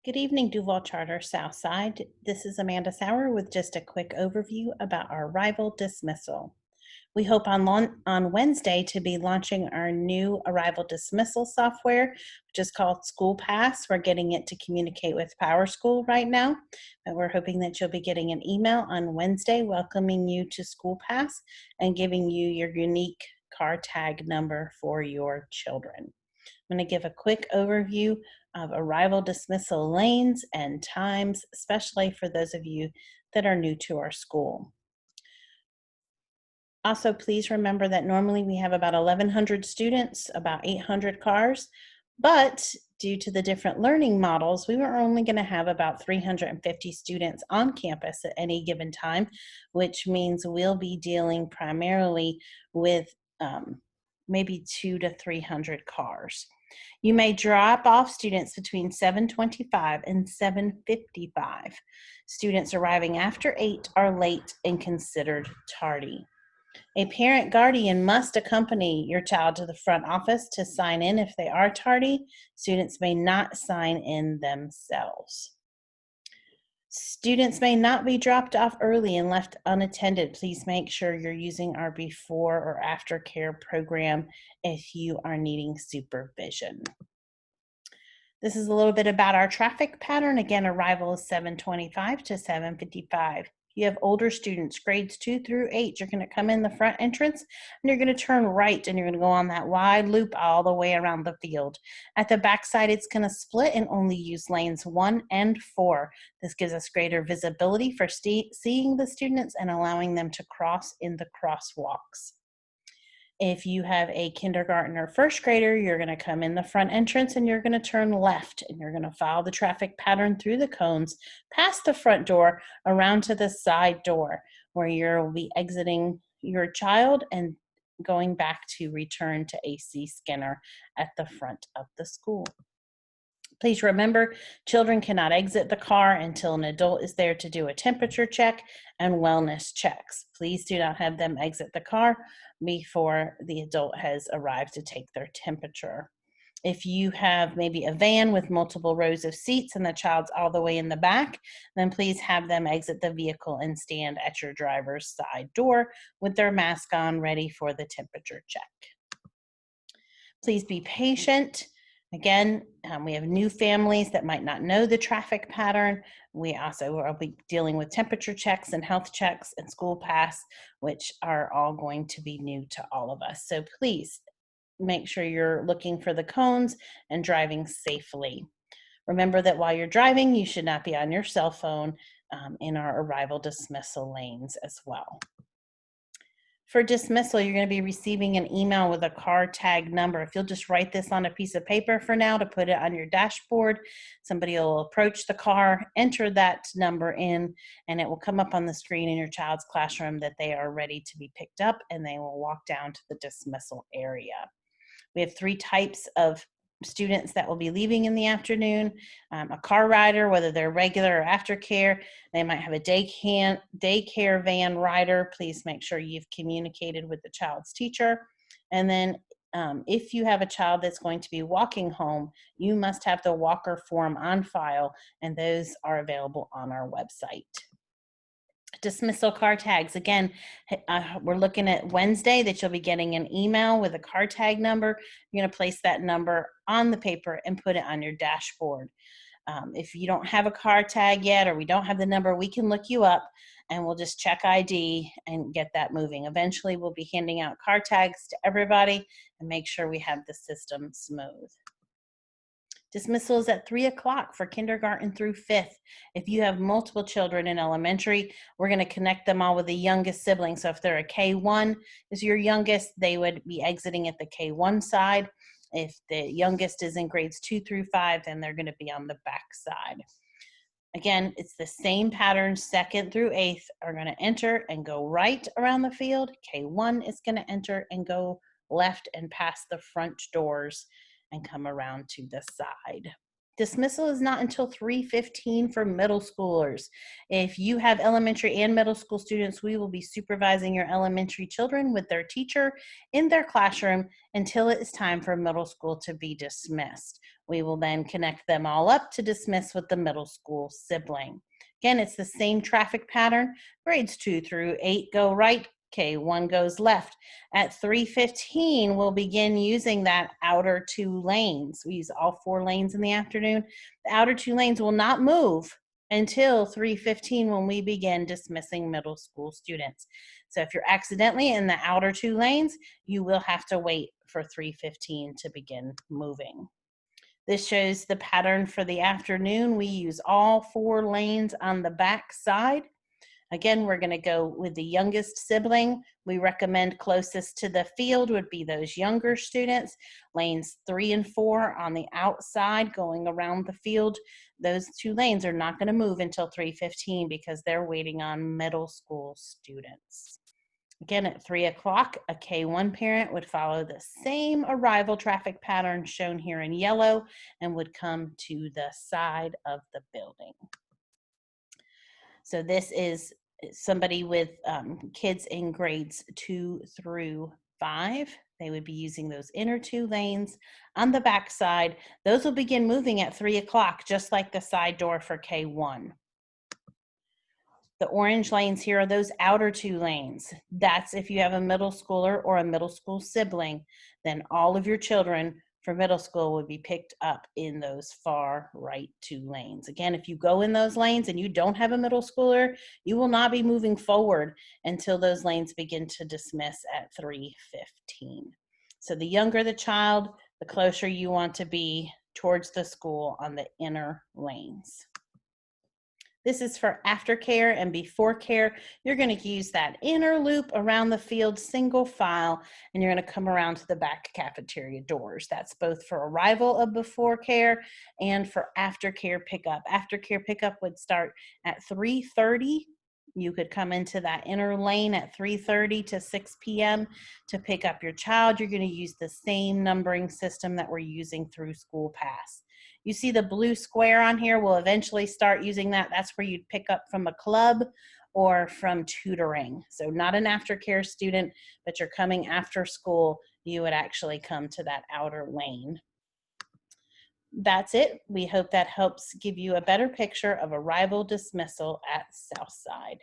Good evening, Duval Charter Southside. This is Amanda Sauer with just a quick overview about our arrival dismissal. We hope on Wednesday to be launching our new arrival dismissal software, which is called School Pass. We're getting it to communicate with Power School right now, but we're hoping that you'll be getting an email on Wednesday welcoming you to School Pass and giving you your unique car tag number for your children. I'm going to give a quick overview of arrival dismissal lanes and times, especially for those of you that are new to our school. Also, please remember that normally we have about 1,100 students, about 800 cars, but due to the different learning models, we were only going to have about 350 students on campus at any given time, which means we'll be dealing primarily with maybe 200 to 300 cars. You may drop off students between 7:25 and 7:55. Students arriving after 8 are late and considered tardy. A parent guardian must accompany your child to the front office to sign in if they are tardy. Students may not sign in themselves. Students may not be dropped off early and left unattended. Please make sure you're using our before or after care program if you are needing supervision. This is a little bit about our traffic pattern. Again, arrival is 7:25 to 7:55. You have older students, grades 2 through 8. You're going to come in the front entrance and you're going to turn right and you're going to go on that wide loop all the way around the field. At the backside, it's going to split and only use lanes 1 and 4. This gives us greater visibility for seeing the students and allowing them to cross in the crosswalks. If you have a kindergarten or first grader, you're going to come in the front entrance and you're going to turn left and you're going to follow the traffic pattern through the cones, past the front door, around to the side door where you'll be exiting your child and going back to return to AC Skinner at the front of the school. Please remember, children cannot exit the car until an adult is there to do a temperature check and wellness checks. Please do not have them exit the car before the adult has arrived to take their temperature. If you have maybe a van with multiple rows of seats and the child's all the way in the back, then please have them exit the vehicle and stand at your driver's side door with their mask on, ready for the temperature check. Please be patient. Again, we have new families that might not know the traffic pattern. We also will be dealing with temperature checks and health checks and school pass, which are all going to be new to all of us. So please make sure you're looking for the cones and driving safely. Remember that while you're driving, you should not be on your cell phone in our arrival dismissal lanes as well. For dismissal, you're going to be receiving an email with a car tag number. If you'll just write this on a piece of paper for now to put it on your dashboard, somebody will approach the car, enter that number in, and it will come up on the screen in your child's classroom that they are ready to be picked up, and they will walk down to the dismissal area. We have 3 types of students that will be leaving in the afternoon. A car rider, whether they're regular or aftercare. They might have a daycare van rider. Please make sure you've communicated with the child's teacher. And then if you have a child that's going to be walking home, you must have the walker form on file, and those are available on our website. Dismissal car tags. Again, we're looking at Wednesday that you'll be getting an email with a car tag number. You're going to place that number on the paper and put it on your dashboard. If you don't have a car tag yet or we don't have the number, we can look you up and we'll just check ID and get that moving. Eventually, we'll be handing out car tags to everybody and make sure we have the system smooth. Dismissal is at 3 o'clock for kindergarten through 5th. If you have multiple children in elementary, we're going to connect them all with the youngest sibling. So if they're a K1 is your youngest, they would be exiting at the K1 side. If the youngest is in grades 2 through 5, then they're going to be on the back side. Again, it's the same pattern. 2nd through 8th are going to enter and go right around the field. K1 is going to enter and go left and past the front doors and come around to the side. Dismissal is not until 3:15 for middle schoolers. If you have elementary and middle school students, we will be supervising your elementary children with their teacher in their classroom until it is time for middle school to be dismissed. We will then connect them all up to dismiss with the middle school sibling. Again, it's the same traffic pattern. Grades 2 through 8 go right, K1 goes left. At 3:15, we'll begin using that outer 2 lanes. We use all 4 lanes in the afternoon. The outer 2 lanes will not move until 3:15 when we begin dismissing middle school students. So if you're accidentally in the outer 2 lanes, you will have to wait for 3:15 to begin moving. This shows the pattern for the afternoon. We use all 4 lanes on the back side. Again, we're going to go with the youngest sibling. We recommend closest to the field would be those younger students. Lanes 3 and 4 on the outside going around the field. Those 2 lanes are not going to move until 3:15 because they're waiting on middle school students. Again, at 3 o'clock, a K1 parent would follow the same arrival traffic pattern shown here in yellow and would come to the side of the building. So this is somebody with kids in grades 2 through 5. They would be using those inner 2 lanes on the back side. Those will begin moving at 3 o'clock, just like the side door for K1. The orange lanes here are those outer 2 lanes. That's if you have a middle schooler or a middle school sibling, then all of your children for middle school would be picked up in those far right 2 lanes. Again, if you go in those lanes and you don't have a middle schooler, you will not be moving forward until those lanes begin to dismiss at 3:15. So the younger the child, the closer you want to be towards the school on the inner lanes. This is for aftercare and before care. You're going to use that inner loop around the field single file, and you're going to come around to the back cafeteria doors. That's both for arrival of before care and for aftercare pickup. Aftercare pickup would start at 3:30. You could come into that inner lane at 3:30 to 6 p.m. to pick up your child. You're going to use the same numbering system that we're using through School Pass. You see the blue square on here. We'll eventually start using that. That's where you'd pick up from a club or from tutoring. So not an aftercare student, but you're coming after school, you would actually come to that outer lane. That's it. We hope that helps give you a better picture of arrival dismissal at Southside.